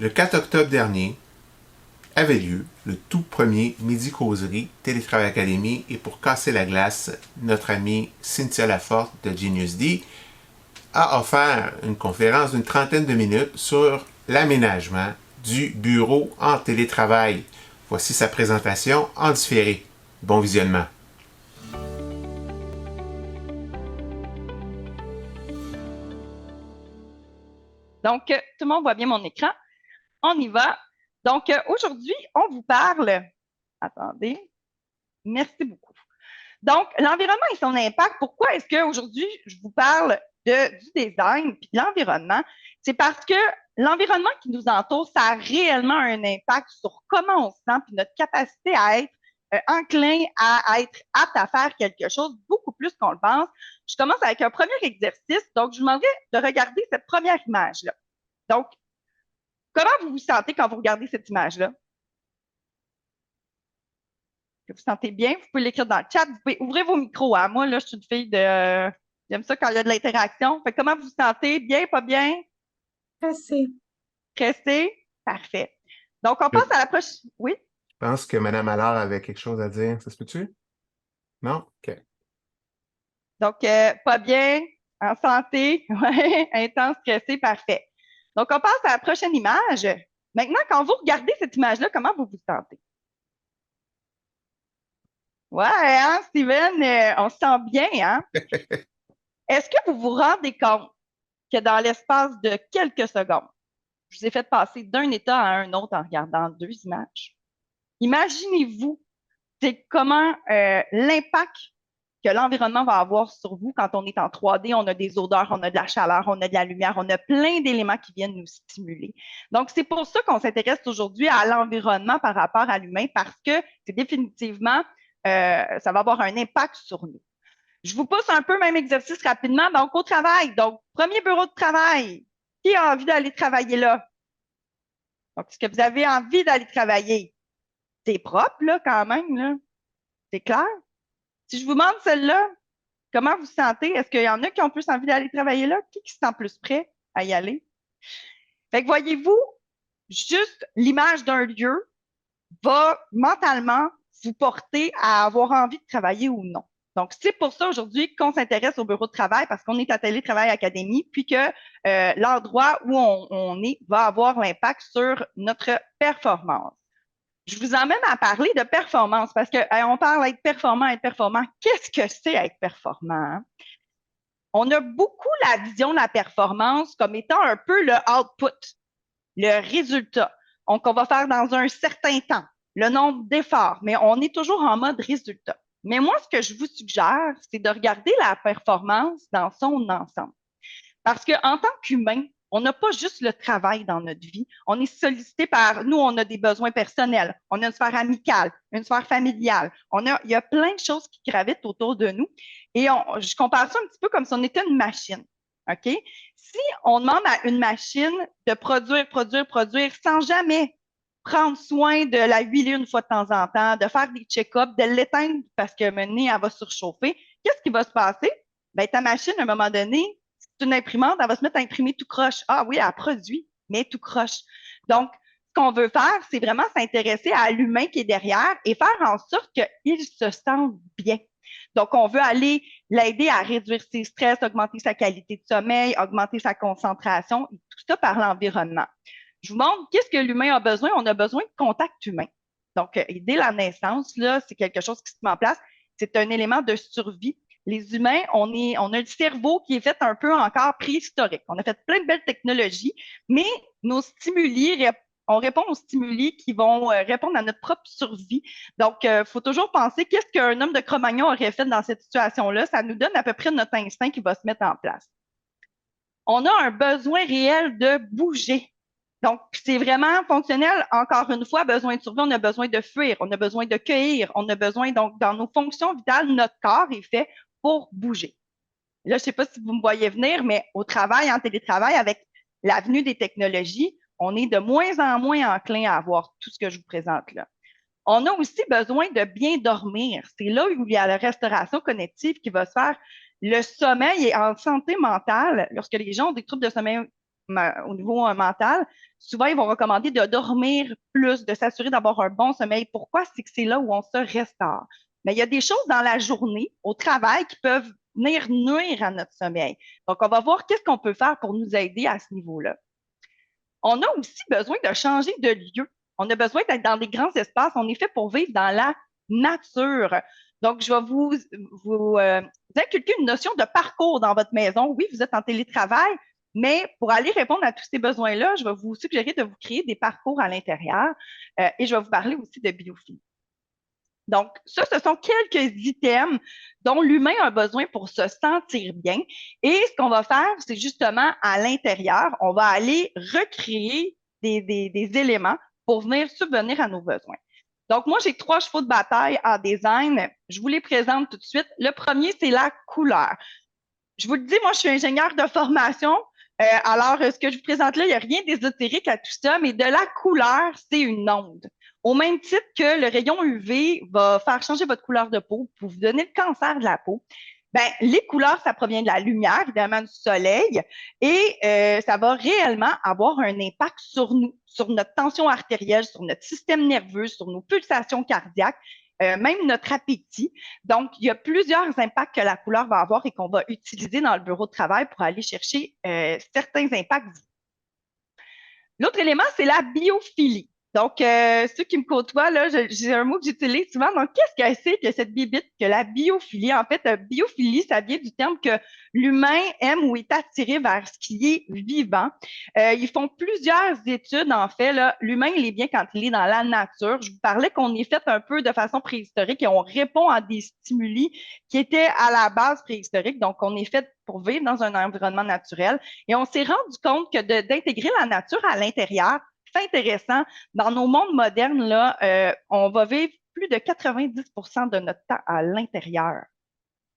Le 4 octobre dernier avait lieu le tout premier Midi Causerie Télétravail Académie et pour casser la glace, notre amie Cynthia Laforte de Genius D a offert une conférence d'une trentaine de minutes sur l'aménagement du bureau en télétravail. Voici sa présentation en différé. Bon visionnement. Donc, tout le monde voit bien mon écran. On y va. Donc, aujourd'hui, on vous parle. Attendez. Merci beaucoup. Donc, l'environnement et son impact. Pourquoi est-ce qu'aujourd'hui, je vous parle du design et de l'environnement? C'est parce que l'environnement qui nous entoure, ça a réellement un impact sur comment on se sent et notre capacité à être enclin à être apte à faire quelque chose beaucoup plus qu'on le pense. Je commence avec un premier exercice. Donc, je vous demanderai de regarder cette première image-là. Donc, comment vous vous sentez quand vous regardez cette image-là? Que vous sentez bien? Vous pouvez l'écrire dans le chat. Vous pouvez ouvrir vos micros. Hein? Moi, là, je suis une fille de. J'aime ça quand il y a de l'interaction. Fait comment vous vous sentez? Bien, pas bien? Assez. Pressé? Parfait. Donc, on Je passe à la prochaine. Oui? pense que Mme Allard avait quelque chose à dire. Ça se peut-tu? Non? OK. Donc, pas bien, en santé, ouais, intense, stressé, parfait. Donc, on passe à la prochaine image. Maintenant, quand vous regardez cette image-là, comment vous vous sentez? Ouais, hein, Steven, on se sent bien, hein? Est-ce que vous vous rendez compte que dans l'espace de quelques secondes, je vous ai fait passer d'un état à un autre en regardant deux images? Imaginez-vous, c'est comment l'impact que l'environnement va avoir sur vous quand on est en 3D. On a des odeurs, on a de la chaleur, on a de la lumière, on a plein d'éléments qui viennent nous stimuler. Donc, c'est pour ça qu'on s'intéresse aujourd'hui à l'environnement par rapport à l'humain parce que c'est définitivement, ça va avoir un impact sur nous. Je vous pousse un peu même exercice rapidement. Donc, au travail. Donc, premier bureau de travail. Qui a envie d'aller travailler là? Donc, est-ce que vous avez envie d'aller travailler? C'est propre, là, quand même, là. C'est clair? Si je vous demande celle-là, comment vous vous sentez? Est-ce qu'il y en a qui ont plus envie d'aller travailler là? Qui se sent plus prêt à y aller? Fait que voyez-vous, juste l'image d'un lieu va mentalement vous porter à avoir envie de travailler ou non. Donc, c'est pour ça aujourd'hui qu'on s'intéresse au bureau de travail parce qu'on est à Télétravail Académie, puis que l'endroit où on est va avoir l'impact sur notre performance. Je vous emmène à parler de performance parce que on parle être performant, être performant. Qu'est-ce que c'est être performant? Hein? On a beaucoup la vision de la performance comme étant un peu le output, le résultat. Donc, on va faire dans un certain temps, le nombre d'efforts, mais on est toujours en mode résultat. Mais moi, ce que je vous suggère, c'est de regarder la performance dans son ensemble. Parce qu'en tant qu'humain, on n'a pas juste le travail dans notre vie. On est sollicité par, nous, on a des besoins personnels. On a une sphère amicale, une sphère familiale. Il y a plein de choses qui gravitent autour de nous. Et je compare ça un petit peu comme si on était une machine. OK? Si on demande à une machine de produire, produire, produire sans jamais prendre soin de la huiler une fois de temps en temps, de faire des check-ups, de l'éteindre parce que maintenant, elle va surchauffer, qu'est-ce qui va se passer? Ben, ta machine, à un moment donné, c'est une imprimante, elle va se mettre à imprimer tout croche. Ah oui, elle produit, mais tout croche. Donc, ce qu'on veut faire, c'est vraiment s'intéresser à l'humain qui est derrière et faire en sorte qu'il se sente bien. Donc, on veut aller l'aider à réduire ses stress, augmenter sa qualité de sommeil, augmenter sa concentration, et tout ça par l'environnement. Je vous montre qu'est-ce que l'humain a besoin. On a besoin de contact humain. Donc, dès la naissance, là, c'est quelque chose qui se met en place. C'est un élément de survie. Les humains, on a le cerveau qui est fait un peu encore préhistorique. On a fait plein de belles technologies, mais nos stimuli, on répond aux stimuli qui vont répondre à notre propre survie. Donc, il faut toujours penser qu'est-ce qu'un homme de Cro-Magnon aurait fait dans cette situation-là. Ça nous donne à peu près notre instinct qui va se mettre en place. On a un besoin réel de bouger. Donc, c'est vraiment fonctionnel. Encore une fois, besoin de survie, on a besoin de fuir, on a besoin de cueillir, on a besoin, donc, dans nos fonctions vitales, notre corps est fait pour bouger. Là, je ne sais pas si vous me voyez venir, mais au travail, en télétravail, avec l'avenue des technologies, on est de moins en moins enclin à avoir tout ce que je vous présente là. On a aussi besoin de bien dormir. C'est là où il y a la restauration cognitive qui va se faire. Le sommeil est en santé mentale. Lorsque les gens ont des troubles de sommeil au niveau mental, souvent, ils vont recommander de dormir plus, de s'assurer d'avoir un bon sommeil. Pourquoi? C'est que c'est là où on se restaure. Mais il y a des choses dans la journée, au travail, qui peuvent venir nuire à notre sommeil. Donc, on va voir qu'est-ce qu'on peut faire pour nous aider à ce niveau-là. On a aussi besoin de changer de lieu. On a besoin d'être dans des grands espaces. On est fait pour vivre dans la nature. Donc, je vais vous inculquer une notion de parcours dans votre maison. Oui, vous êtes en télétravail, mais pour aller répondre à tous ces besoins-là, je vais vous suggérer de vous créer des parcours à l'intérieur et je vais vous parler aussi de biophilie. Donc, ça, ce sont quelques items dont l'humain a besoin pour se sentir bien. Et ce qu'on va faire, c'est justement à l'intérieur, on va aller recréer des éléments pour venir subvenir à nos besoins. Donc, moi, j'ai 3 chevaux de bataille en design. Je vous les présente tout de suite. Le premier, c'est la couleur. Je vous le dis, moi, je suis ingénieure de formation. Alors, ce que je vous présente là, il n'y a rien d'ésotérique à tout ça, mais de la couleur, c'est une onde. Au même titre que le rayon UV va faire changer votre couleur de peau pour vous donner le cancer de la peau. Ben, les couleurs, ça provient de la lumière, évidemment, du soleil, et ça va réellement avoir un impact sur nous, sur notre tension artérielle, sur notre système nerveux, sur nos pulsations cardiaques, même notre appétit. Donc, il y a plusieurs impacts que la couleur va avoir et qu'on va utiliser dans le bureau de travail pour aller chercher certains impacts. L'autre élément, c'est la biophilie. Donc, ceux qui me côtoient, là, j'ai un mot que j'utilise souvent. Donc, qu'est-ce que c'est que cette bibite, que la biophilie? En fait, biophilie, ça vient du terme que l'humain aime ou est attiré vers ce qui est vivant. Ils font plusieurs études, en fait. Là. L'humain, il est bien quand il est dans la nature. Je vous parlais qu'on est fait un peu de façon préhistorique et on répond à des stimuli qui étaient à la base préhistoriques. Donc, on est fait pour vivre dans un environnement naturel. Et on s'est rendu compte que d'intégrer la nature à l'intérieur, c'est intéressant. Dans nos mondes modernes, là, on va vivre plus de 90 de notre temps à l'intérieur.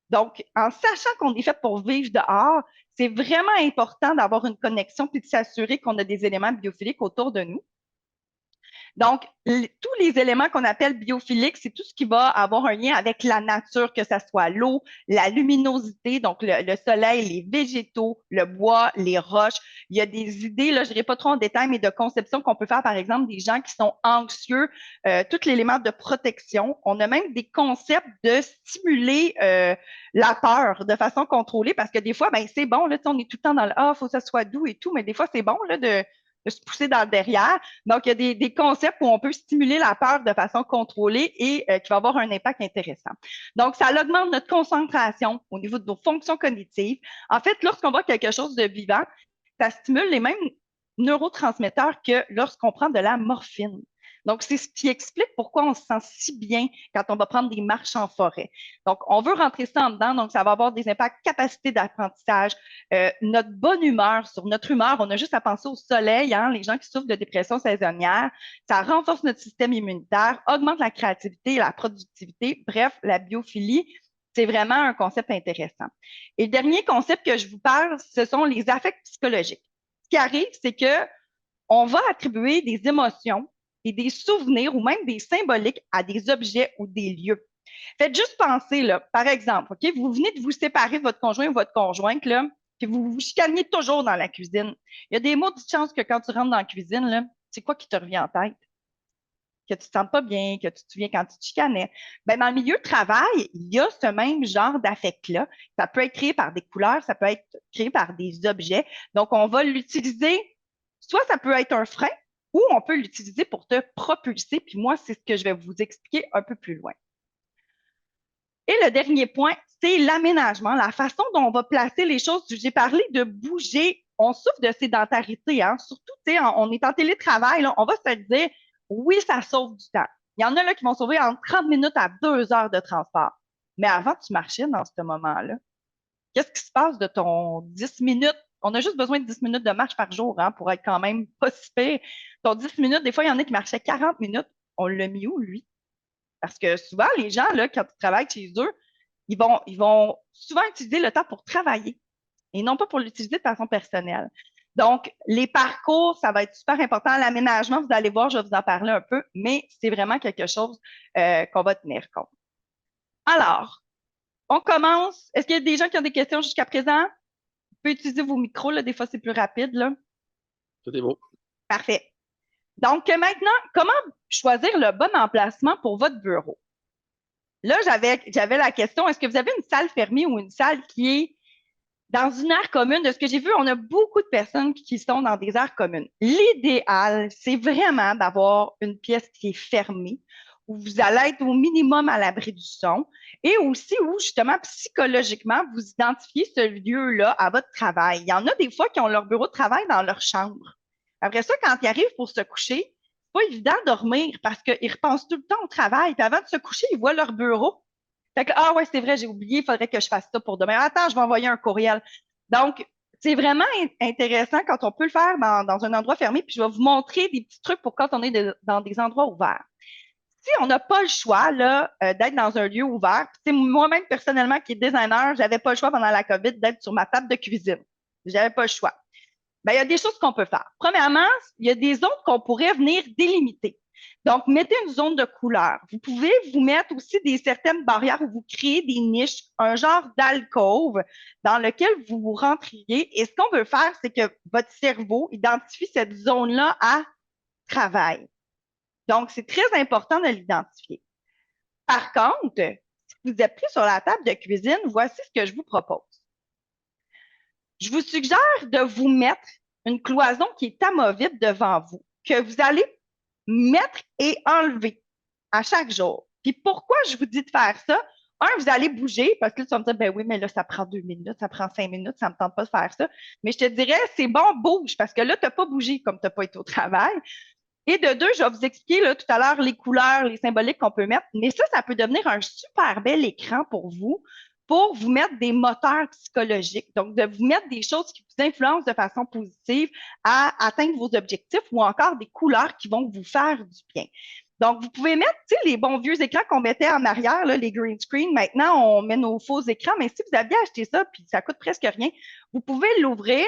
Donc, en sachant qu'on est fait pour vivre dehors, c'est vraiment important d'avoir une connexion puis de s'assurer qu'on a des éléments biophiliques autour de nous. Donc, tous les éléments qu'on appelle biophiliques, c'est tout ce qui va avoir un lien avec la nature, que ce soit l'eau, la luminosité, donc le soleil, les végétaux, le bois, les roches. Il y a des idées, là, je n'irai pas trop en détail, mais de conception qu'on peut faire, par exemple, des gens qui sont anxieux, tout l'élément de protection. On a même des concepts de stimuler la peur de façon contrôlée, parce que des fois, ben, c'est bon, là, on est tout le temps dans le « Ah, il faut que ça soit doux et tout », mais des fois, c'est bon là, de se pousser dans le derrière. Donc, il y a des concepts où on peut stimuler la peur de façon contrôlée et qui va avoir un impact intéressant. Donc, ça augmente notre concentration au niveau de nos fonctions cognitives. En fait, lorsqu'on voit quelque chose de vivant, ça stimule les mêmes neurotransmetteurs que lorsqu'on prend de la morphine. Donc, c'est ce qui explique pourquoi on se sent si bien quand on va prendre des marches en forêt. Donc, on veut rentrer ça en dedans, donc ça va avoir des impacts capacité d'apprentissage, notre bonne humeur, sur notre humeur. On a juste à penser au soleil, hein, les gens qui souffrent de dépression saisonnière. Ça renforce notre système immunitaire, augmente la créativité et la productivité. Bref, la biophilie, c'est vraiment un concept intéressant. Et le dernier concept que je vous parle, ce sont les affects psychologiques. Ce qui arrive, c'est que on va attribuer des émotions et des souvenirs ou même des symboliques à des objets ou des lieux. Faites juste penser, là, par exemple, OK, vous venez de vous séparer de votre conjoint ou votre conjointe, là, puis vous vous chicaniez toujours dans la cuisine. Il y a des mots de chance que quand tu rentres dans la cuisine, là, c'est quoi qui te revient en tête? Que tu ne te sens pas bien, que tu te souviens quand tu te chicanais. Ben, dans le milieu de travail, il y a ce même genre d'affect-là. Ça peut être créé par des couleurs, ça peut être créé par des objets. Donc, on va l'utiliser, soit ça peut être un frein, ou on peut l'utiliser pour te propulser. Puis moi, c'est ce que je vais vous expliquer un peu plus loin. Et le dernier point, c'est l'aménagement, la façon dont on va placer les choses. J'ai parlé de bouger. On souffre de sédentarité, hein? Surtout, on est en télétravail, là, on va se dire, oui, ça sauve du temps. Il y en a là qui vont sauver entre 30 minutes à 2 heures de transport. Mais avant, tu marchais dans ce moment-là. Qu'est-ce qui se passe de ton 10 minutes? On a juste besoin de 10 minutes de marche par jour hein, pour être quand même pas si pire. Ton 10 minutes, des fois, il y en a qui marchaient 40 minutes. On l'a mis où, lui? Parce que souvent, les gens, là, quand ils travaillent chez eux, ils vont souvent utiliser le temps pour travailler et non pas pour l'utiliser de façon personnelle. Donc, les parcours, ça va être super important. L'aménagement, vous allez voir, je vais vous en parler un peu, mais c'est vraiment quelque chose qu'on va tenir compte. Alors, on commence. Est-ce qu'il y a des gens qui ont des questions jusqu'à présent? Vous pouvez utiliser vos micros, là, des fois c'est plus rapide. Là. Tout est beau. Parfait. Donc, maintenant, comment choisir le bon emplacement pour votre bureau? Là, j'avais la question, est-ce que vous avez une salle fermée ou une salle qui est dans une aire commune? De ce que j'ai vu, on a beaucoup de personnes qui sont dans des aires communes. L'idéal, c'est vraiment d'avoir une pièce qui est fermée, où vous allez être au minimum à l'abri du son et aussi où, justement, psychologiquement, vous identifiez ce lieu-là à votre travail. Il y en a des fois qui ont leur bureau de travail dans leur chambre. Après ça, quand ils arrivent pour se coucher, c'est pas évident de dormir parce qu'ils repensent tout le temps au travail. Puis avant de se coucher, ils voient leur bureau. Fait que, ah ouais, c'est vrai, j'ai oublié, il faudrait que je fasse ça pour demain. Attends, je vais envoyer un courriel. Donc, c'est vraiment intéressant quand on peut le faire dans un endroit fermé. Puis je vais vous montrer des petits trucs pour quand on est dans des endroits ouverts. Si on n'a pas le choix là, d'être dans un lieu ouvert, moi-même personnellement qui est designer, j'avais pas le choix pendant la COVID d'être sur ma table de cuisine. J'avais pas le choix. Ben, il y a des choses qu'on peut faire. Premièrement, il y a des zones qu'on pourrait venir délimiter. Donc, mettez une zone de couleur. Vous pouvez vous mettre aussi des certaines barrières où vous créez des niches, un genre d'alcôve dans lequel vous vous rentriez. Et ce qu'on veut faire, c'est que votre cerveau identifie cette zone-là à travail. Donc, c'est très important de l'identifier. Par contre, si vous êtes pris sur la table de cuisine, voici ce que je vous propose. Je vous suggère de vous mettre une cloison qui est amovible devant vous, que vous allez mettre et enlever à chaque jour. Puis pourquoi je vous dis de faire ça? Un, vous allez bouger, parce que là, tu vas me dire, ben oui, mais là, ça prend 2 minutes, ça prend 5 minutes, ça me tente pas de faire ça. Mais je te dirais, c'est bon, bouge, parce que là, tu n'as pas bougé comme tu n'as pas été au travail. Et de deux, je vais vous expliquer là, tout à l'heure les couleurs, les symboliques qu'on peut mettre. Mais ça peut devenir un super bel écran pour vous mettre des moteurs psychologiques. Donc, de vous mettre des choses qui vous influencent de façon positive à atteindre vos objectifs ou encore des couleurs qui vont vous faire du bien. Donc, vous pouvez mettre, tu sais, les bons vieux écrans qu'on mettait en arrière, là, les green screen. Maintenant, on met nos faux écrans. Mais si vous aviez acheté ça, puis ça coûte presque rien, vous pouvez l'ouvrir,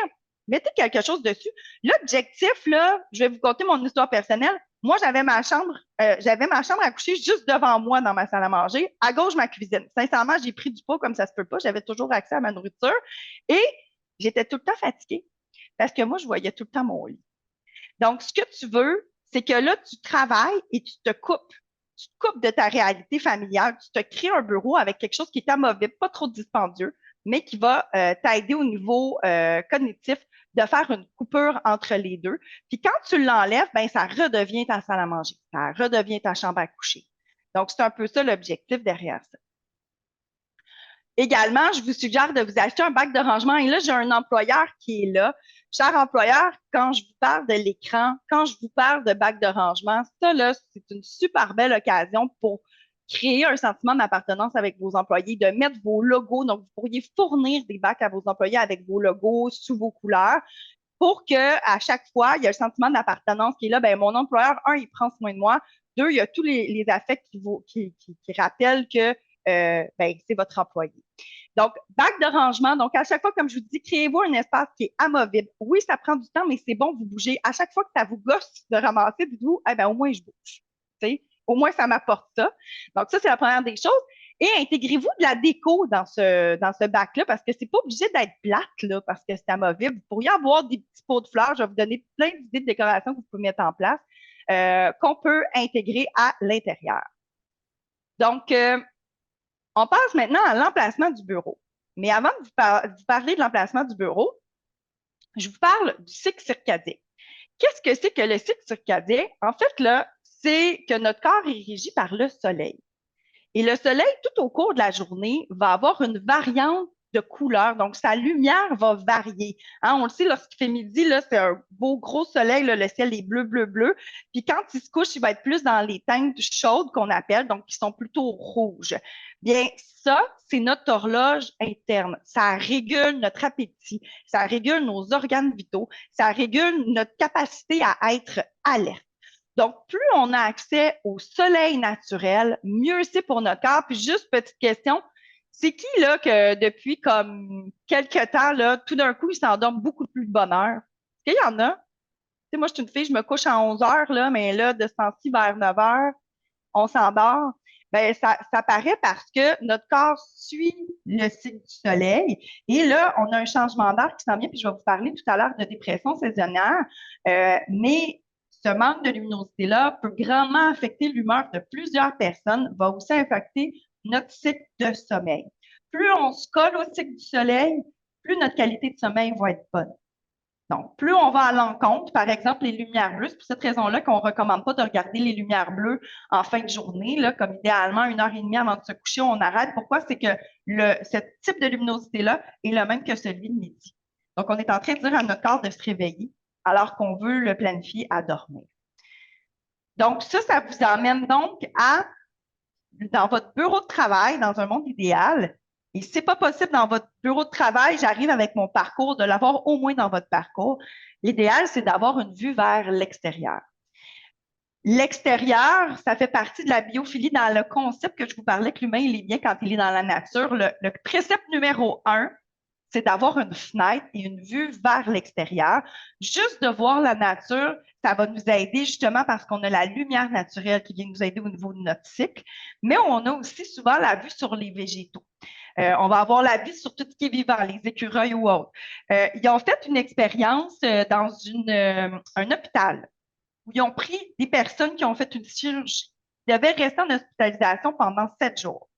mettez quelque chose dessus. L'objectif, là, je vais vous conter mon histoire personnelle. Moi, j'avais ma chambre à coucher juste devant moi dans ma salle à manger. À gauche, ma cuisine. Sincèrement, j'ai pris du poids comme ça se peut pas. J'avais toujours accès à ma nourriture et j'étais tout le temps fatiguée parce que moi, je voyais tout le temps mon lit. Donc, ce que tu veux, c'est que là, tu travailles et tu te coupes. Tu te coupes de ta réalité familiale. Tu te crées un bureau avec quelque chose qui est amovible, pas trop dispendieux, mais qui va t'aider au niveau cognitif de faire une coupure entre les deux. Puis quand tu l'enlèves, ben ça redevient ta salle à manger. Ça redevient ta chambre à coucher. Donc, c'est un peu ça l'objectif derrière ça. Également, je vous suggère de vous acheter un bac de rangement. Et là, j'ai un employeur qui est là. Cher employeur, quand je vous parle de l'écran, quand je vous parle de bac de rangement, ça, là, c'est une super belle occasion pour créer un sentiment d'appartenance avec vos employés, de mettre vos logos. Donc, vous pourriez fournir des bacs à vos employés avec vos logos sous vos couleurs pour que à chaque fois, il y a le sentiment d'appartenance qui est là. Ben, mon employeur, un, il prend soin de moi. Deux, il y a tous les affects qui rappellent que ben, c'est votre employé. Donc, bac de rangement. Donc, à chaque fois, comme je vous dis, créez-vous un espace qui est amovible. Oui, ça prend du temps, mais c'est bon, vous bougez. À chaque fois que ça vous gosse de ramasser, dites-vous, eh ben, au moins, je bouge. T'sais? Au moins, ça m'apporte ça. Donc, ça, c'est la première des choses. Et intégrez-vous de la déco dans ce bac-là, parce que c'est pas obligé d'être plate, là, parce que c'est amovible. Vous pourriez avoir des petits pots de fleurs. Je vais vous donner plein d'idées de décoration que vous pouvez mettre en place, qu'on peut intégrer à l'intérieur. Donc, on passe maintenant à l'emplacement du bureau. Mais avant de vous parler de l'emplacement du bureau, je vous parle du cycle circadien. Qu'est-ce que c'est que le cycle circadien? En fait, là, c'est que notre corps est régi par le soleil. Et le soleil, tout au cours de la journée, va avoir une variante de couleur. Donc, sa lumière va varier. Hein, on le sait, lorsqu'il fait midi, là, c'est un beau gros soleil, là, le ciel est bleu, bleu, bleu. Puis quand il se couche, il va être plus dans les teintes chaudes qu'on appelle, donc qui sont plutôt rouges. Bien, ça, c'est notre horloge interne. Ça régule notre appétit, ça régule nos organes vitaux, ça régule notre capacité à être alerte. Donc, plus on a accès au soleil naturel, mieux c'est pour notre corps. Puis juste petite question, c'est qui là que depuis comme quelques temps, là, tout d'un coup, il s'endorme beaucoup plus de bonne heure? Est-ce qu'il y en a? Tu sais, moi, je suis une fille, je me couche à 11 heures, là, mais là, de ce temps-ci, vers 9 heures, on s'endort. Ben, ça paraît parce que notre corps suit le cycle du soleil. Et là, on a un changement d'air qui s'en vient, puis je vais vous parler tout à l'heure de dépression saisonnière. Mais ce manque de luminosité-là peut grandement affecter l'humeur de plusieurs personnes, va aussi affecter notre cycle de sommeil. Plus on se colle au cycle du soleil, plus notre qualité de sommeil va être bonne. Donc, plus on va à l'encontre, par exemple, les lumières bleues, c'est pour cette raison-là qu'on ne recommande pas de regarder les lumières bleues en fin de journée, là, comme idéalement 1 heure et demie avant de se coucher, on arrête. Pourquoi? C'est que ce type de luminosité-là est le même que celui de midi. Donc, on est en train de dire à notre corps de se réveiller alors qu'on veut le planifier à dormir. Donc, ça vous amène donc dans votre bureau de travail, dans un monde idéal, et si c'est pas possible dans votre bureau de travail, j'arrive avec mon parcours, de l'avoir au moins dans votre parcours. L'idéal, c'est d'avoir une vue vers l'extérieur. L'extérieur, ça fait partie de la biophilie dans le concept que je vous parlais que l'humain, il est bien quand il est dans la nature. Le précepte numéro 1, c'est d'avoir une fenêtre et une vue vers l'extérieur. Juste de voir la nature, ça va nous aider justement parce qu'on a la lumière naturelle qui vient nous aider au niveau de notre cycle, mais on a aussi souvent la vue sur les végétaux. On va avoir la vue sur tout ce qui est vivant, les écureuils ou autres. Ils ont fait une expérience dans un hôpital où ils ont pris des personnes qui ont fait une chirurgie. Ils devaient rester en hospitalisation pendant 7 jours.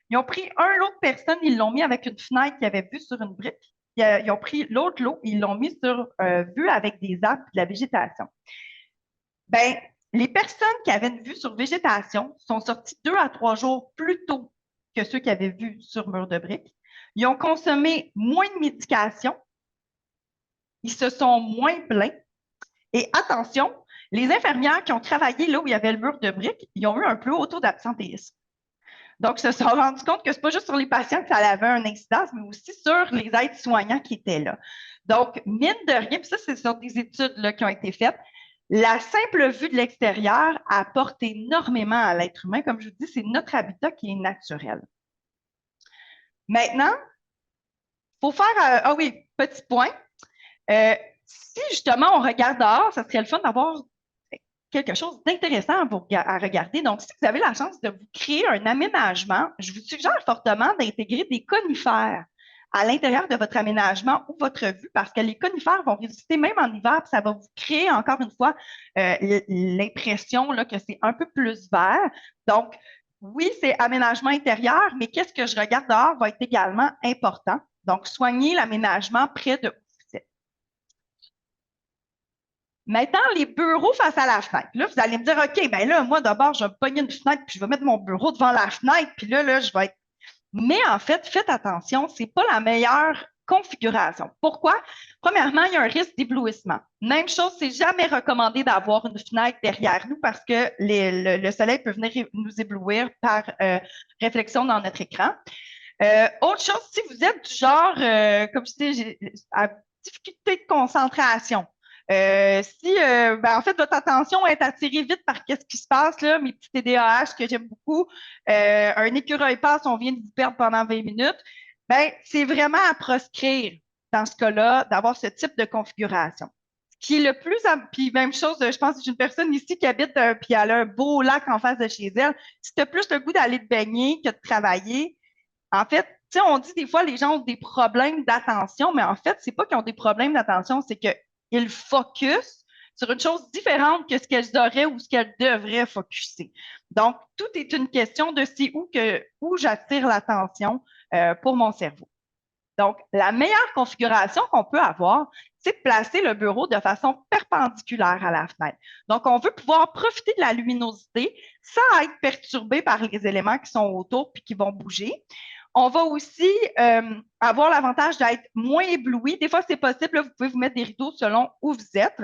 Ils ont pris un lot de personnes, ils l'ont mis avec une fenêtre qu'ils avaient vue sur une brique. Ils ont pris l'autre lot, ils l'ont mis sur vue avec des arbres et de la végétation. Ben, les personnes qui avaient une vue sur végétation sont sorties 2 à 3 jours plus tôt que ceux qui avaient vu sur mur de briques. Ils ont consommé moins de médication, ils se sont moins plaints. Et attention, les infirmières qui ont travaillé là où il y avait le mur de briques, ils ont eu un plus haut taux d'absentéisme. Donc, ils se sont rendus compte que ce n'est pas juste sur les patients que ça avait un incidence, mais aussi sur les aides-soignants qui étaient là. Donc, mine de rien, puis ça, c'est sur des études là, qui ont été faites, la simple vue de l'extérieur apporte énormément à l'être humain. Comme je vous dis, c'est notre habitat qui est naturel. Maintenant, il faut faire... ah oui, petit point. Si justement on regarde dehors, ça serait le fun d'avoir quelque chose d'intéressant à regarder. Donc, si vous avez la chance de vous créer un aménagement, je vous suggère fortement d'intégrer des conifères à l'intérieur de votre aménagement ou votre vue, parce que les conifères vont résister même en hiver, puis ça va vous créer encore une fois l'impression que c'est un peu plus vert. Donc, oui, c'est aménagement intérieur, mais qu'est-ce que je regarde dehors va être également important. Donc, soignez l'aménagement près de où vous êtes. Maintenant, les bureaux face à la fenêtre. Là, vous allez me dire, OK, ben là, moi, d'abord, je vais pogner une fenêtre, puis je vais mettre mon bureau devant la fenêtre, puis là, je vais être. Mais en fait, faites attention, c'est pas la meilleure configuration. Pourquoi? Premièrement, il y a un risque d'éblouissement. Même chose, c'est jamais recommandé d'avoir une fenêtre derrière nous parce que le soleil peut venir nous éblouir par réflexion dans notre écran. Autre chose, si vous êtes du genre, comme je dis, à difficulté de concentration, en fait, votre attention est attirée vite par qu'est-ce qui se passe, là, mes petits TDAH que j'aime beaucoup, un écureuil passe, on vient de vous perdre pendant 20 minutes, ben, c'est vraiment à proscrire dans ce cas-là d'avoir ce type de configuration. Ce qui est le plus, puis même chose, je pense que j'ai une personne ici qui habite, puis elle a un beau lac en face de chez elle. Si tu as plus le goût d'aller te baigner que de travailler, en fait, tu sais, on dit des fois les gens ont des problèmes d'attention, mais en fait, c'est pas qu'ils ont des problèmes d'attention, c'est qu'ils focusent sur une chose différente que ce qu'elles auraient ou ce qu'elles devraient focuser. Donc, tout est une question de c'est où j'attire l'attention pour mon cerveau. Donc, la meilleure configuration qu'on peut avoir, c'est de placer le bureau de façon perpendiculaire à la fenêtre. Donc, on veut pouvoir profiter de la luminosité sans être perturbé par les éléments qui sont autour puis qui vont bouger. On va aussi avoir l'avantage d'être moins ébloui. Des fois, c'est possible, là, vous pouvez vous mettre des rideaux selon où vous êtes.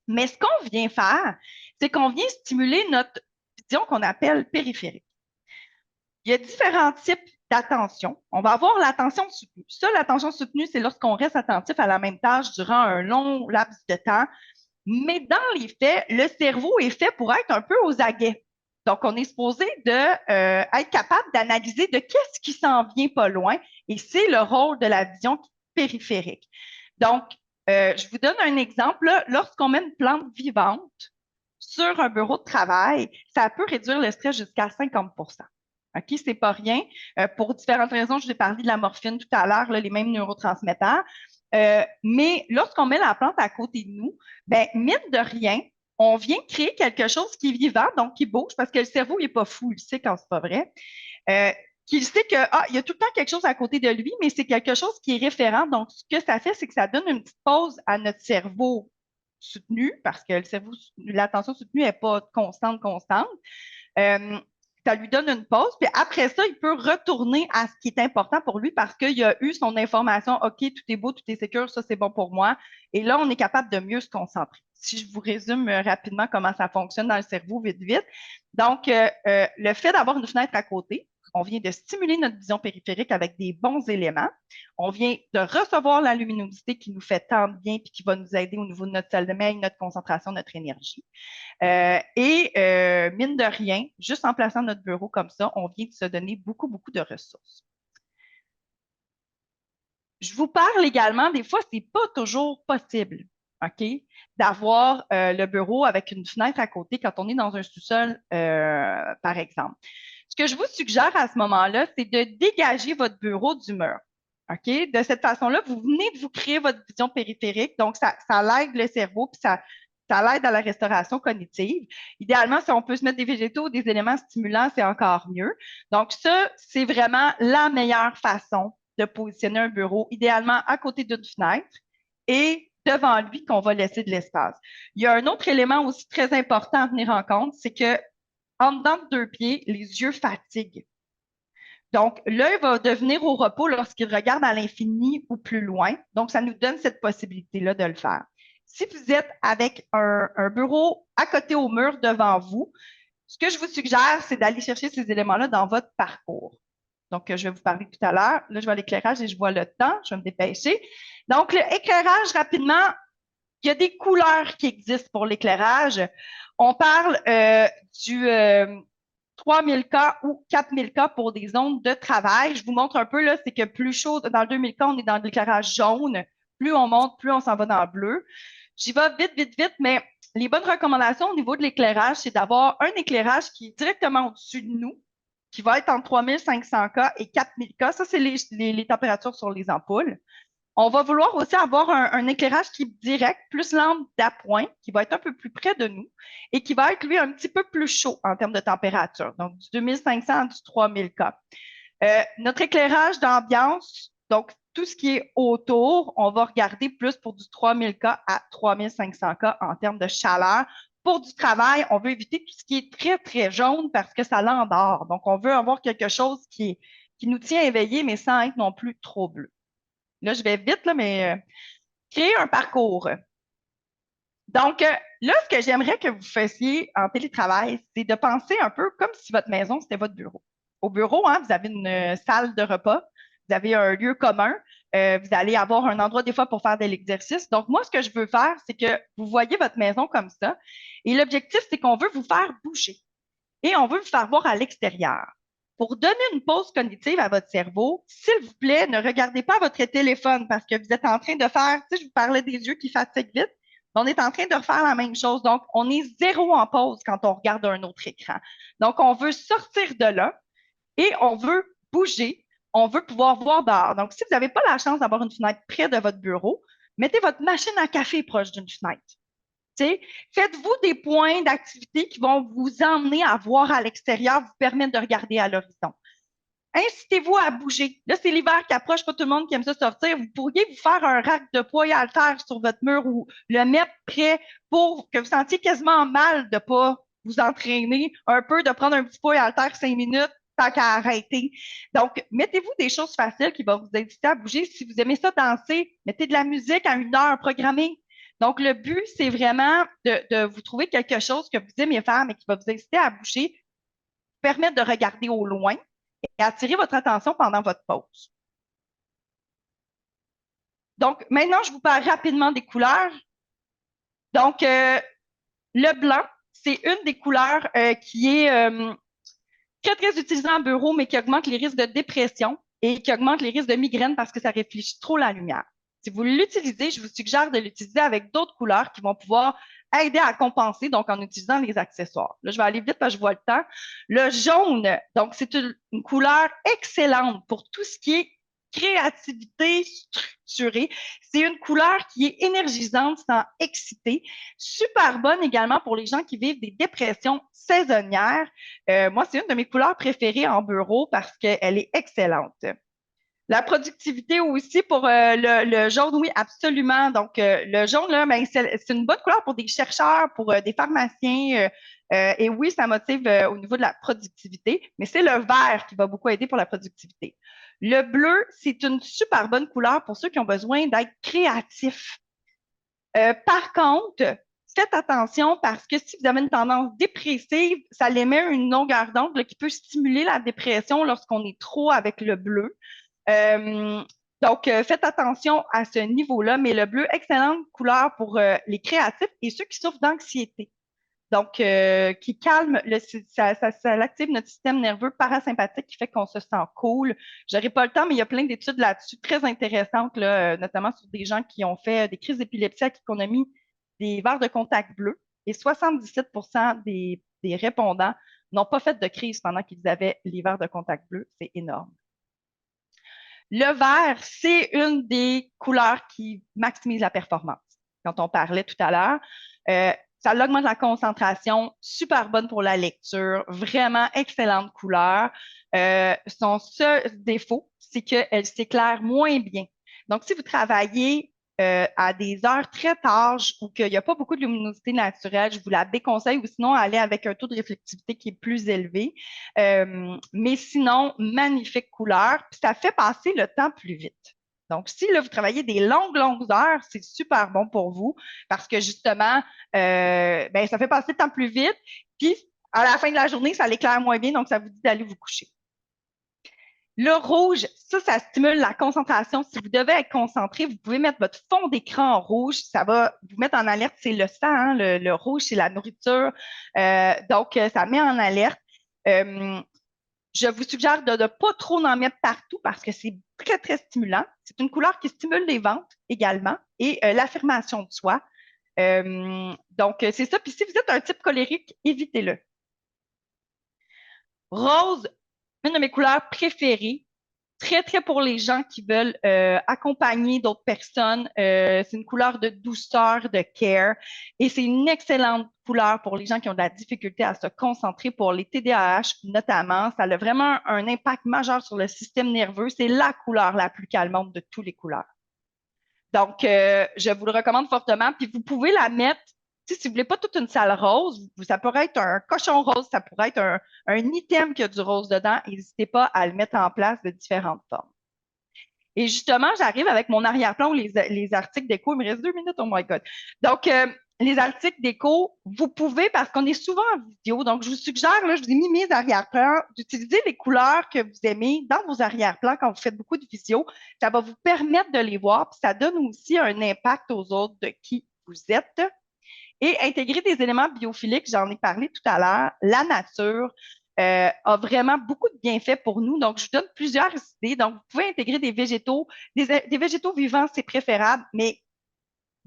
Mais ce qu'on vient faire, c'est qu'on vient stimuler notre vision qu'on appelle périphérique. Il y a différents types d'attention. On va avoir l'attention soutenue. Ça, l'attention soutenue, c'est lorsqu'on reste attentif à la même tâche durant un long laps de temps. Mais dans les faits, le cerveau est fait pour être un peu aux aguets. Donc, on est supposé être capable d'analyser de qu'est-ce qui s'en vient pas loin, et c'est le rôle de la vision périphérique. Donc, je vous donne un exemple. Lorsqu'on met une plante vivante sur un bureau de travail, ça peut réduire le stress jusqu'à 50%. OK, c'est pas rien. Pour différentes raisons, je vous ai parlé de la morphine tout à l'heure, les mêmes neurotransmetteurs. Mais lorsqu'on met la plante à côté de nous, ben, mine de rien, on vient créer quelque chose qui est vivant, donc qui bouge, parce que le cerveau, il n'est pas fou, il sait quand c'est pas vrai. Qu'il sait que il y a tout le temps quelque chose à côté de lui, mais c'est quelque chose qui est référent. Donc, ce que ça fait, c'est que ça donne une petite pause à notre cerveau soutenu, parce que le cerveau, l'attention soutenue n'est pas constante. Euh, Ça lui donne une pause, puis après ça, il peut retourner à ce qui est important pour lui parce qu'il a eu son information, OK, tout est beau, tout est sécure, ça c'est bon pour moi. Et là, on est capable de mieux se concentrer. Si je vous résume rapidement comment ça fonctionne dans le cerveau, vite, vite. Donc, le fait d'avoir une fenêtre à côté, on vient de stimuler notre vision périphérique avec des bons éléments. On vient de recevoir la luminosité qui nous fait tant de bien et qui va nous aider au niveau de notre salle de bain, notre concentration, notre énergie. Mine de rien, juste en plaçant notre bureau comme ça, on vient de se donner beaucoup, beaucoup de ressources. Je vous parle également, des fois, c'est pas toujours possible, OK, d'avoir le bureau avec une fenêtre à côté quand on est dans un sous-sol, par exemple. Ce que je vous suggère à ce moment-là, c'est de dégager votre bureau du mur. OK? De cette façon-là, vous venez de vous créer votre vision périphérique, donc ça l'aide le cerveau, puis ça l'aide à la restauration cognitive. Idéalement, si on peut se mettre des végétaux ou des éléments stimulants, c'est encore mieux. Donc, ça, c'est vraiment la meilleure façon de positionner un bureau, idéalement à côté d'une fenêtre et devant lui qu'on va laisser de l'espace. Il y a un autre élément aussi très important à tenir en compte, c'est que en dedans de deux pieds, les yeux fatiguent. Donc, l'œil va devenir au repos lorsqu'il regarde à l'infini ou plus loin. Donc, ça nous donne cette possibilité-là de le faire. Si vous êtes avec un bureau à côté au mur devant vous, ce que je vous suggère, c'est d'aller chercher ces éléments-là dans votre parcours. Donc, je vais vous parler tout à l'heure. Là, je vois l'éclairage et je vois le temps. Je vais me dépêcher. Donc, l'éclairage, rapidement, il y a des couleurs qui existent pour l'éclairage. On parle du 3000K ou 4000K pour des zones de travail. Je vous montre un peu, là, c'est que plus chaud, dans le 2000K, on est dans l'éclairage jaune. Plus on monte, plus on s'en va dans le bleu. J'y vais vite, vite, vite, mais les bonnes recommandations au niveau de l'éclairage, c'est d'avoir un éclairage qui est directement au-dessus de nous, qui va être entre 3500K et 4000K. Ça, c'est les températures sur les ampoules. On va vouloir aussi avoir un éclairage qui est direct, plus lampe d'appoint, qui va être un peu plus près de nous et qui va être, lui, un petit peu plus chaud en termes de température, donc du 2500 à du 3000K. Notre éclairage d'ambiance, donc tout ce qui est autour, on va regarder plus pour du 3000K à 3500K en termes de chaleur. Pour du travail, on veut éviter tout ce qui est très, très jaune parce que ça l'endort. Donc, on veut avoir quelque chose qui nous tient éveillé, mais sans être non plus trop bleu. Là, je vais vite, là, mais créer un parcours. Donc, là, ce que j'aimerais que vous fassiez en télétravail, c'est de penser un peu comme si votre maison, c'était votre bureau. Au bureau, hein, vous avez une salle de repas, vous avez un lieu commun, vous allez avoir un endroit des fois pour faire de l'exercice. Donc, moi, ce que je veux faire, c'est que vous voyez votre maison comme ça. Et l'objectif, c'est qu'on veut vous faire bouger et on veut vous faire voir à l'extérieur. Pour donner une pause cognitive à votre cerveau, s'il vous plaît, ne regardez pas votre téléphone parce que vous êtes en train de faire, tu sais, je vous parlais des yeux qui fatiguent vite, on est en train de refaire la même chose. Donc, on est zéro en pause quand on regarde un autre écran. Donc, on veut sortir de là et on veut bouger, on veut pouvoir voir dehors. Donc, si vous n'avez pas la chance d'avoir une fenêtre près de votre bureau, mettez votre machine à café proche d'une fenêtre. T'sais, faites-vous des points d'activité qui vont vous emmener à voir à l'extérieur, vous permettre de regarder à l'horizon. Incitez-vous à bouger. Là, c'est l'hiver qui approche, pas tout le monde qui aime ça sortir. Vous pourriez vous faire un rack de poids et haltères sur votre mur ou le mettre prêt pour que vous sentiez quasiment mal de pas vous entraîner un peu, de prendre un petit poids et haltères 5 minutes tant qu'à arrêter. Donc, mettez-vous des choses faciles qui vont vous inciter à bouger. Si vous aimez ça danser, mettez de la musique à 1 heure programmée. Donc, le but, c'est vraiment de vous trouver quelque chose que vous aimez faire, mais qui va vous inciter à bouger, permettre de regarder au loin et attirer votre attention pendant votre pause. Donc, maintenant, je vous parle rapidement des couleurs. Donc, le blanc, c'est une des couleurs qui est très, très utilisée en bureau, mais qui augmente les risques de dépression et qui augmente les risques de migraine parce que ça réfléchit trop la lumière. Si vous l'utilisez, je vous suggère de l'utiliser avec d'autres couleurs qui vont pouvoir aider à compenser, donc en utilisant les accessoires. Là, je vais aller vite parce que je vois le temps. Le jaune, donc c'est une couleur excellente pour tout ce qui est créativité structurée. C'est une couleur qui est énergisante sans exciter. Super bonne également pour les gens qui vivent des dépressions saisonnières. Moi, c'est une de mes couleurs préférées en bureau parce qu'elle est excellente. La productivité aussi pour le jaune, oui, absolument. Donc, le jaune, là, ben, c'est une bonne couleur pour des chercheurs, pour des pharmaciens. Et oui, ça motive au niveau de la productivité, mais c'est le vert qui va beaucoup aider pour la productivité. Le bleu, c'est une super bonne couleur pour ceux qui ont besoin d'être créatifs. Par contre, faites attention parce que si vous avez une tendance dépressive, ça émet une longueur d'onde qui peut stimuler la dépression lorsqu'on est trop avec le bleu. Euh, donc, faites attention à ce niveau-là, mais le bleu, excellente couleur pour les créatifs et ceux qui souffrent d'anxiété. Donc, qui calme, ça active notre système nerveux parasympathique qui fait qu'on se sent cool. J'aurais pas le temps, mais il y a plein d'études là-dessus très intéressantes, là, notamment sur des gens qui ont fait des crises d'épilepsie à qui on a mis des verres de contact bleus et 77 des répondants n'ont pas fait de crise pendant qu'ils avaient les verres de contact bleus. C'est énorme. Le vert, c'est une des couleurs qui maximise la performance. Quand on parlait tout à l'heure, ça augmente la concentration, super bonne pour la lecture, vraiment excellente couleur. Son seul défaut, c'est qu'elle s'éclaire moins bien. Donc, si vous travaillez à des heures très tard ou qu'il n'y a pas beaucoup de luminosité naturelle, je vous la déconseille ou sinon aller avec un taux de réflectivité qui est plus élevé. Mais sinon, magnifique couleur, puis ça fait passer le temps plus vite. Donc, si là, vous travaillez des longues heures, c'est super bon pour vous parce que justement, ben, ça fait passer le temps plus vite. Puis, à la fin de la journée, ça l'éclaire moins bien, donc ça vous dit d'aller vous coucher. Le rouge, ça stimule la concentration. Si vous devez être concentré, vous pouvez mettre votre fond d'écran en rouge. Ça va vous mettre en alerte. C'est le sang, hein? Le rouge, c'est la nourriture. Donc, ça met en alerte. Je vous suggère de ne pas trop en mettre partout parce que c'est très stimulant. C'est une couleur qui stimule les ventes également et l'affirmation de soi. Donc, c'est ça. Puis si vous êtes un type colérique, évitez-le. Rose, une de mes couleurs préférées. Très pour les gens qui veulent accompagner d'autres personnes. C'est une couleur de douceur, de care. Et c'est une excellente couleur pour les gens qui ont de la difficulté à se concentrer pour les TDAH notamment. Ça a vraiment un impact majeur sur le système nerveux. C'est la couleur la plus calmante de toutes les couleurs. Donc, je vous le recommande fortement. Puis vous pouvez la mettre, si vous voulez pas toute une salle rose, ça pourrait être un cochon rose, ça pourrait être un item qui a du rose dedans. N'hésitez pas à le mettre en place de différentes formes. Et justement, j'arrive avec mon arrière-plan ou les articles d'écho. Il me reste 2 minutes, oh my God. Donc, les articles d'écho, vous pouvez, parce qu'on est souvent en vidéo, donc je vous suggère, là, je vous ai mis mes arrière-plans, d'utiliser les couleurs que vous aimez dans vos arrière-plans quand vous faites beaucoup de vidéos. Ça va vous permettre de les voir, puis ça donne aussi un impact aux autres de qui vous êtes. Et intégrer des éléments biophiliques, j'en ai parlé tout à l'heure, la nature, a vraiment beaucoup de bienfaits pour nous. Donc, je vous donne plusieurs idées. Donc, vous pouvez intégrer des végétaux. Des végétaux vivants, c'est préférable, mais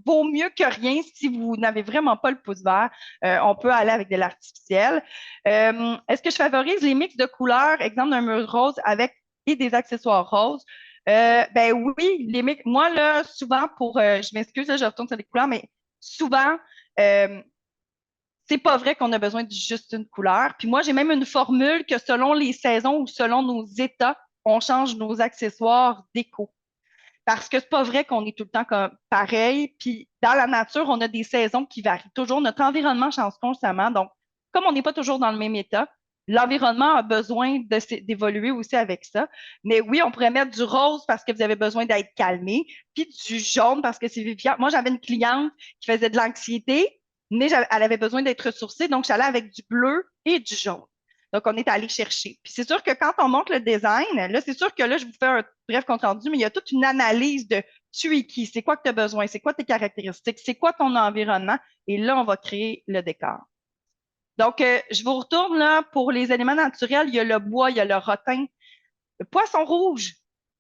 vaut mieux que rien si vous n'avez vraiment pas le pouce vert. On peut aller avec de l'artificiel. Est-ce que je favorise les mix de couleurs, exemple d'un mur rose avec et des accessoires roses? Ben oui, les mix. Moi, là, souvent je m'excuse, là, je retourne sur les couleurs, mais souvent, c'est pas vrai qu'on a besoin de juste une couleur. Puis moi, j'ai même une formule que selon les saisons ou selon nos états, on change nos accessoires déco. Parce que c'est pas vrai qu'on est tout le temps comme pareil. Puis dans la nature, on a des saisons qui varient toujours. Notre environnement change constamment. Donc, comme on n'est pas toujours dans le même état, l'environnement a besoin d'évoluer aussi avec ça. Mais oui, on pourrait mettre du rose parce que vous avez besoin d'être calmé, puis du jaune parce que c'est vivifiant. Moi, j'avais une cliente qui faisait de l'anxiété, mais elle avait besoin d'être ressourcée, donc j'allais avec du bleu et du jaune. Donc, on est allé chercher. Puis c'est sûr que quand on monte le design, là, c'est sûr que là, je vous fais un bref compte rendu, mais il y a toute une analyse de tu es qui, c'est quoi que tu as besoin, c'est quoi tes caractéristiques, c'est quoi ton environnement, et là, on va créer le décor. Donc, je vous retourne là pour les éléments naturels. Il y a le bois, il y a le rotin, le poisson rouge,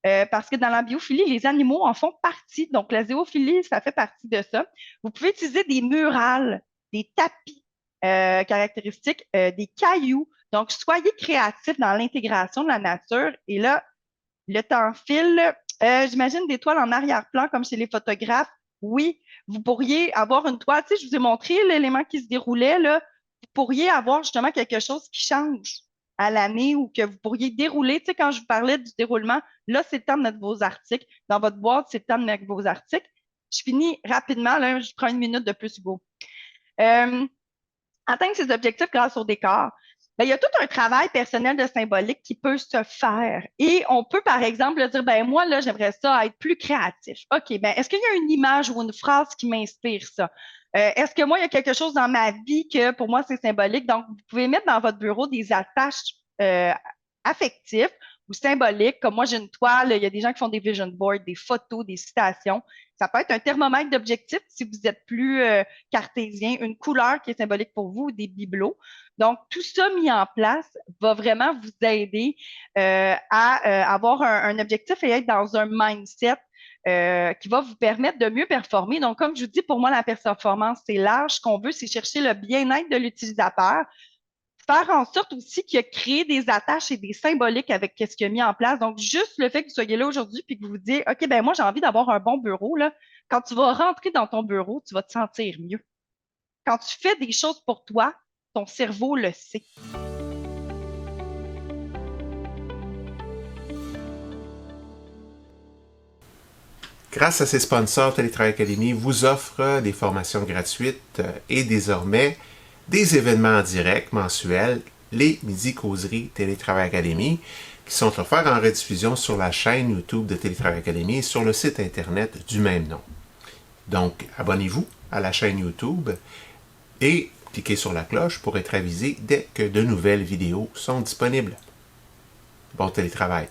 parce que dans la biophilie, les animaux en font partie. Donc, la zoophilie, ça fait partie de ça. Vous pouvez utiliser des murales. des tapis caractéristiques, des cailloux. Donc, soyez créatifs dans l'intégration de la nature. Et là, le temps file. J'imagine des toiles en arrière-plan, comme chez les photographes. Oui, vous pourriez avoir une toile. Tu sais, je vous ai montré l'élément qui se déroulait, là. Vous pourriez avoir justement quelque chose qui change à l'année ou que vous pourriez dérouler. Tu sais, quand je vous parlais du déroulement, là, c'est le temps de mettre vos articles. Dans votre boîte, c'est le temps de mettre vos articles. Je finis rapidement, là, je prends une minute de plus, Hugo. Euh, Atteindre ses objectifs grâce au décor. Ben, il y a tout un travail personnel de symbolique qui peut se faire. Et on peut, par exemple, dire, ben, moi, là, j'aimerais ça être plus créatif. OK, ben, est-ce qu'il y a une image ou une phrase qui m'inspire ça? Est-ce que moi, il y a quelque chose dans ma vie que pour moi, c'est symbolique? Donc, vous pouvez mettre dans votre bureau des attaches affectives ou symboliques. Comme moi, j'ai une toile, il y a des gens qui font des vision boards, des photos, des citations. Ça peut être un thermomètre d'objectifs si vous êtes plus cartésien, une couleur qui est symbolique pour vous, des bibelots. Donc, tout ça mis en place va vraiment vous aider à avoir un objectif et être dans un mindset qui va vous permettre de mieux performer. Donc, comme je vous dis, pour moi, la performance, c'est large. Ce qu'on veut, c'est chercher le bien-être de l'utilisateur, faire en sorte aussi qu'il a créé des attaches et des symboliques avec ce qu'il a mis en place. Donc, juste le fait que vous soyez là aujourd'hui puis que vous vous dites, OK, ben moi, j'ai envie d'avoir un bon bureau, là. Quand tu vas rentrer dans ton bureau, tu vas te sentir mieux. Quand tu fais des choses pour toi, ton cerveau le sait. Grâce à ses sponsors, Télétravail Académie vous offre des formations gratuites et désormais des événements en direct mensuels, les Midi Causeries Télétravail Académie, qui sont offerts en rediffusion sur la chaîne YouTube de Télétravail Académie et sur le site Internet du même nom. Donc, abonnez-vous à la chaîne YouTube et cliquez sur la cloche pour être avisé dès que de nouvelles vidéos sont disponibles. Bon télétravail!